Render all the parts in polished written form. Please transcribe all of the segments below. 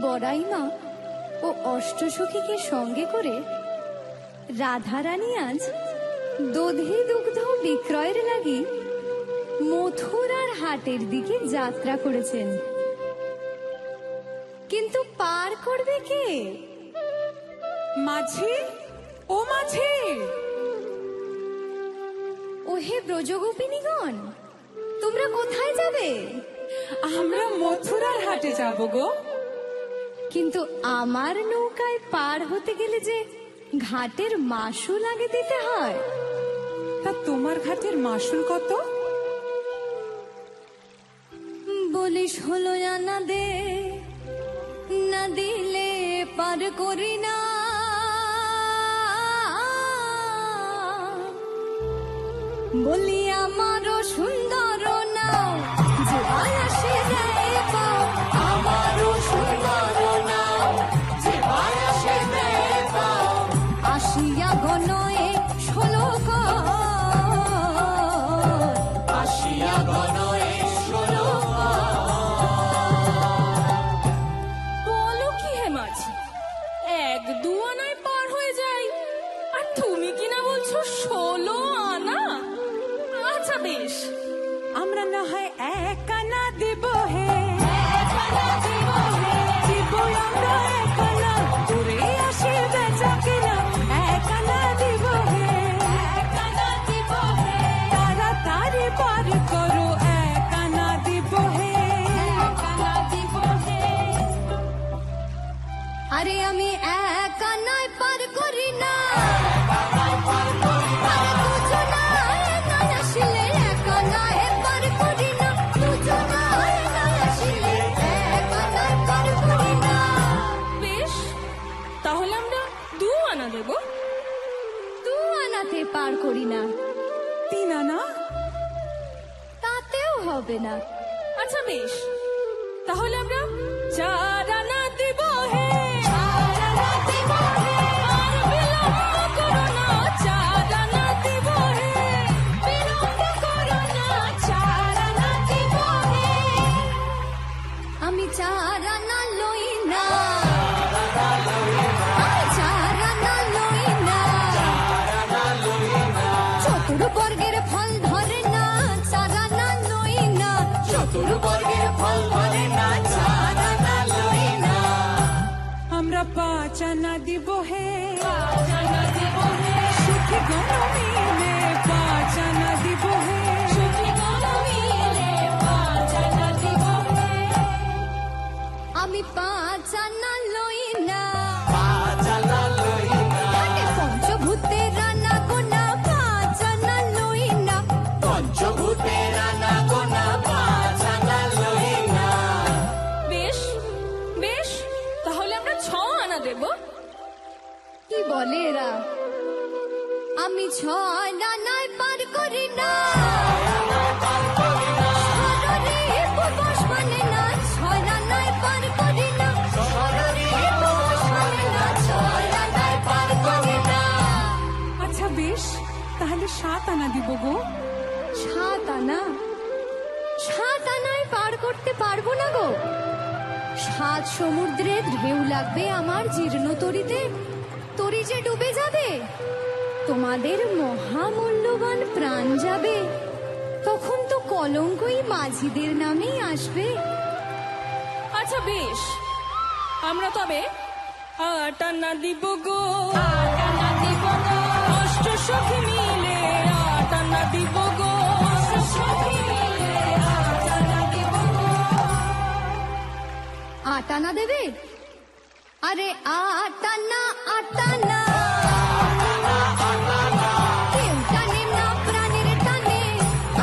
বড়াই মা ও অষ্টসখীকে সঙ্গে করে রাধারানী আজ দধি দুগ্ধ বিক্রয়ের লাগি মথুরার হাটের দিকে যাত্রা করেছেন। কিন্তু পার করবে কে? মাঝি, ও মাঝি! ওহে ব্রজগোপিনীগণ, তোমরা কোথায় যাবে? আমরা মথুরার হাটে যাব গো। কিন্তু আমার নৌকায় পার হতে গেলে যে ঘাটের মাসুল আগে দিতে হয়। তা তোমার ঘাটের মাসুল কত? বলিস হলো না দে, না দিলে পার করি না। বলি আমারও সুন্দর নাও, যে আয়াসে দেয় পাও। আমারও সুন্দর নাও, যে আয়াসে দেয় পাও। আসিয়া গনয়ে 16 কর, আসিয়া গনয়ে 16 বলো কি হে মাঝি, 1-2 আনায় পার হয়ে যায়, আর তুমি কিনা বলছো 16 আনা? আচ্ছা বেশ, আমরা না হয় 1 আনা দিব হে, দিব আমরা 1 আনা। তোরে আসে বেচা কেনা 1 আনা দিব হে, তাড়াতাড়ি পার করো 1 আনা দিব হে। আরে আমি 1 আনায় পার করি না। আরে দুজনায় না আসলে 1 আনায় পার করি না। দুজনায় না আসলে 1 আনায় পার করি না। বেশ, তাহলে আমরা 2 আনা দেব। 2 আনাতে পার করি না, 3 আনা? তাতেও হবে না। আচ্ছা বেশ, তাহলে আমরা 4 আনা দিব হে। আর বিলম্ব করো না, 4 আনা দিব হে। আমি 4 আনা লই না, আমি 4 আনা লই না। চতুর্বর্গের ফল ধরে না, 4 আনা লই না। চতুর্বর্গের ফল ধরে না, 4 আনা লই না। আমরা 5 আনা দিব হে, সুখী গণ মিলে 5 আনা দিব হে। আমি 5 আনা লই না, আরে পঞ্চভূতের রানা গোনা 5 আনা লই না। বেশ বেশ, তাহলে আমরা 6 আনা দেব। কি বলে এরা? আমি 6 আনায় পার করি না। শররে উপবাস মানে না, 6 আনায় পার করি না। শররে উপবাস মানে না, 6 আনায় পার করি না। আচ্ছা বেশ, তাহলে 7 আনা দিব গো। 7 আনা? 7 আনায় পার করতে পারবো না গো। 7 সমুদ্রের ঢেউ লাগবে আমার জীর্ণ তরিতে, তরি যে ডুবে যাবে। তোমাদের মহামূল্যবান প্রাণ যাবে, তখন তো কলঙ্কই মাঝিদের নামেই আসবে। আচ্ছা বেশ, আমরা তবে 8 আনা দিব গো। অষ্টসখী মিলে 8 আনা দিব গো। 8 আনা দেবে? আরে 8 আনা, 8 আনা। কেউ টানে না প্রাণের টানে,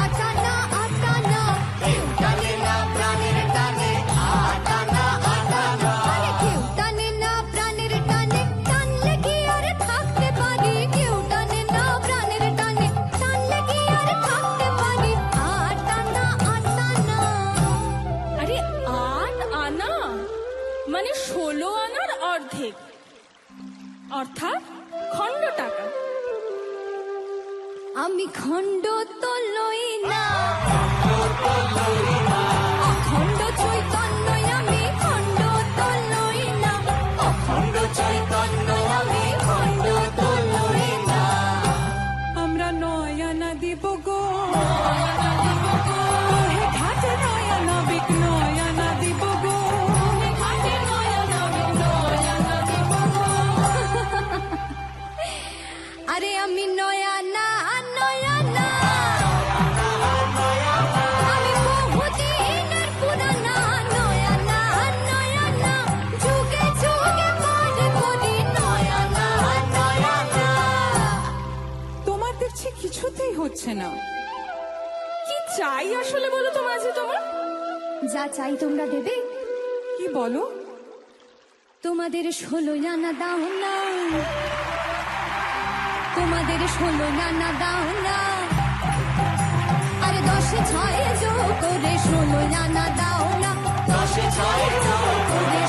8 আনা, 8 আনা। কেউ টানে না প্রাণের টানে, 8 আনা, 8 আনা। আরে কেউ টানে না প্রাণের টানে, টানলে কি আর থাকতে পারি? কেউ টানে না প্রাণের টানে, টানলে কি আর থাকতে পারি? 8 আনা, 8 আনা। আরে 8 আনা মানে 16 আনার অর্ধেক, অর্থাৎ খণ্ড টাকা। আমি খণ্ড তো লই না, অখণ্ড চৈতন্য আমি খণ্ড তো লই হয় না। কি চাই আসলে বলো তো মাঝি তোমার? যা চাই তোমরা দেবে। কি বলো? তোমাদের 16 আনা দাও না, তোমাদের 16 আনা দাও না, আরে 10 6 যোগ করে 16 আনা দাও না, 10 6 যোগ করে